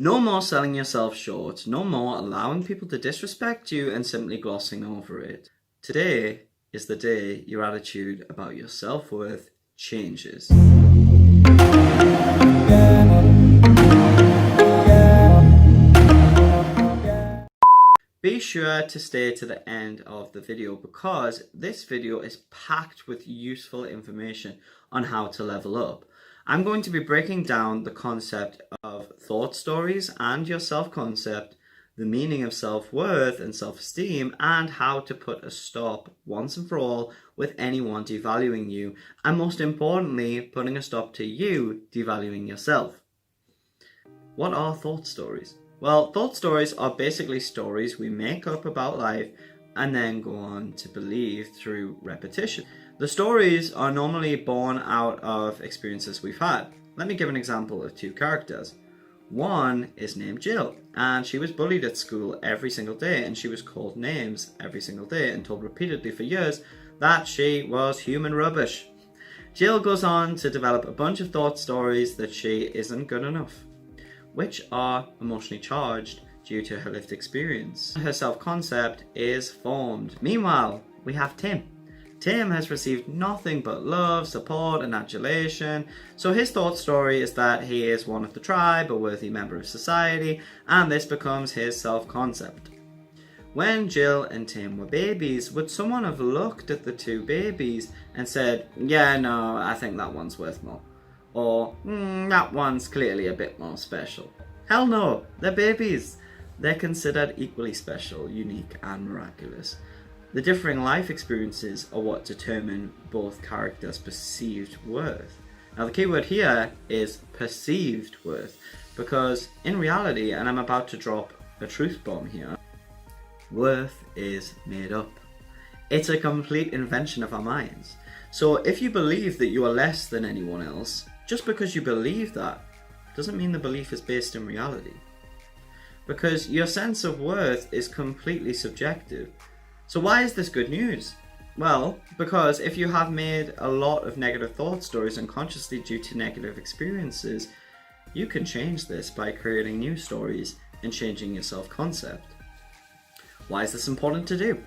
No more selling yourself short, no more allowing people to disrespect you and simply glossing over it. Today is the day your attitude about your self-worth changes. Be sure to stay to the end of the video because this video is packed with useful information on how to level up. I'm going to be breaking down the concept of thought stories and your self-concept, the meaning of self-worth and self-esteem, and how to put a stop once and for all with anyone devaluing you, and most importantly, putting a stop to you devaluing yourself. What are thought stories? Well, thought stories are basically stories we make up about life and then go on to believe through repetition. The stories are normally born out of experiences we've had. Let me give an example of two characters. One is named Jill, and she was bullied at school every single day, and she was called names every single day and told repeatedly for years that she was human rubbish. Jill goes on to develop a bunch of thought stories that she isn't good enough, which are emotionally charged due to her lived experience. Her self-concept is formed. Meanwhile, we have Tim. Tim has received nothing but love, support, and adulation, so his thought story is that he is one of the tribe, a worthy member of society, and this becomes his self-concept. When Jill and Tim were babies, would someone have looked at the two babies and said, yeah, no, I think that one's worth more? Or, that one's clearly a bit more special? Hell no, they're babies. They're considered equally special, unique, and miraculous. The differing life experiences are what determine both characters' perceived worth. Now the key word here is perceived worth, because in reality, and I'm about to drop a truth bomb here, worth is made up. It's a complete invention of our minds. So if you believe that you are less than anyone else, just because you believe that, doesn't mean the belief is based in reality. Because your sense of worth is completely subjective. So why is this good news? Well, because if you have made a lot of negative thought stories unconsciously due to negative experiences, you can change this by creating new stories and changing your self-concept. Why is this important to do?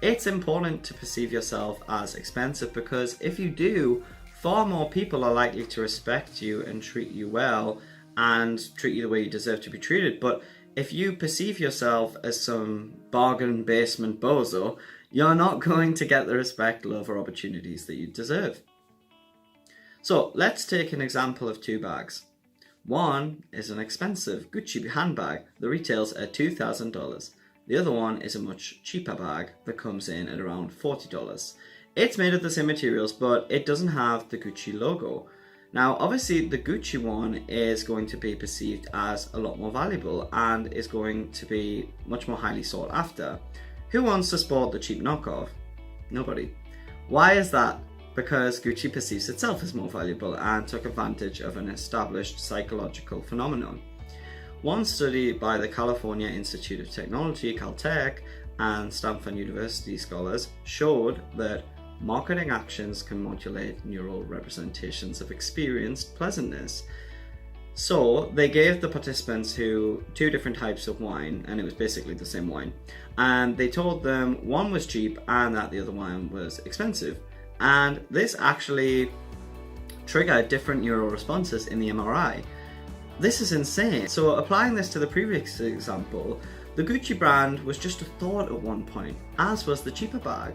It's important to perceive yourself as expensive because if you do, far more people are likely to respect you and treat you well and treat you the way you deserve to be treated. But if you perceive yourself as some bargain basement bozo, you're not going to get the respect, love, or opportunities that you deserve. So let's take an example of two bags. One is an expensive Gucci handbag that retails at $2,000. The other one is a much cheaper bag that comes in at around $40. It's made of the same materials, but it doesn't have the Gucci logo. Now, obviously, the Gucci one is going to be perceived as a lot more valuable and is going to be much more highly sought after. Who wants to sport the cheap knockoff? Nobody. Why is that? Because Gucci perceives itself as more valuable and took advantage of an established psychological phenomenon. One study by the California Institute of Technology, Caltech, and Stanford University scholars showed that marketing actions can modulate neural representations of experienced pleasantness. So they gave the participants two different types of wine, and it was basically the same wine. And they told them one was cheap and that the other one was expensive. And this actually triggered different neural responses in the MRI. This is insane. So applying this to the previous example, the Gucci brand was just a thought at one point, as was the cheaper bag.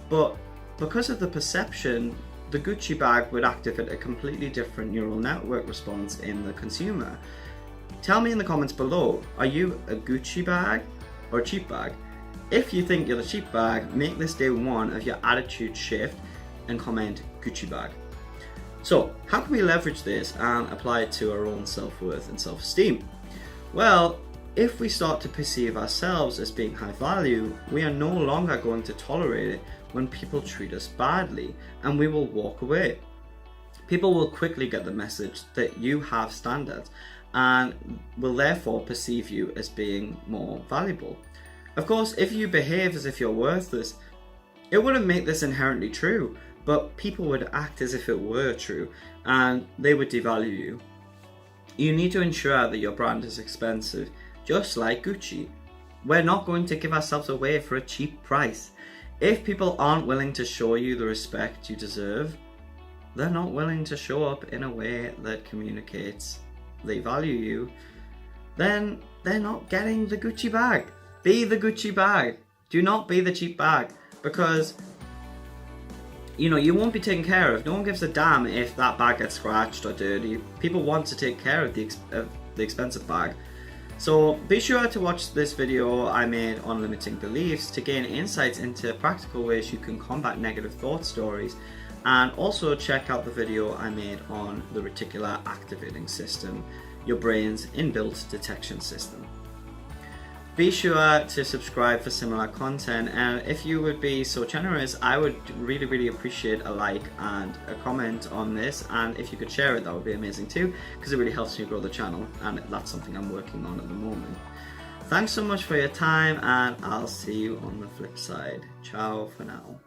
But because of the perception, the Gucci bag would activate a completely different neural network response in the consumer. Tell me in the comments below, are you a Gucci bag or a cheap bag? If you think you're the cheap bag, make this day one of your attitude shift and comment Gucci bag. So, how can we leverage this and apply it to our own self-worth and self-esteem? Well, if we start to perceive ourselves as being high value, we are no longer going to tolerate it when people treat us badly, and we will walk away. People will quickly get the message that you have standards and will therefore perceive you as being more valuable. Of course, if you behave as if you're worthless, it wouldn't make this inherently true, but people would act as if it were true and they would devalue you. You need to ensure that your brand is expensive, just like Gucci. We're not going to give ourselves away for a cheap price. If people aren't willing to show you the respect you deserve, they're not willing to show up in a way that communicates they value you, then they're not getting the Gucci bag. Be the Gucci bag. Do not be the cheap bag, because you won't be taken care of. No one gives a damn if that bag gets scratched or dirty. People want to take care of the expensive bag. So be sure to watch this video I made on limiting beliefs to gain insights into practical ways you can combat negative thought stories, and also check out the video I made on the reticular activating system, your brain's inbuilt detection system. Be sure to subscribe for similar content, and if you would be so generous, I would really appreciate a like and a comment on this, and if you could share it, that would be amazing too, because it really helps me grow the channel, and that's something I'm working on at the moment. Thanks so much for your time, and I'll see you on the flip side. Ciao for now.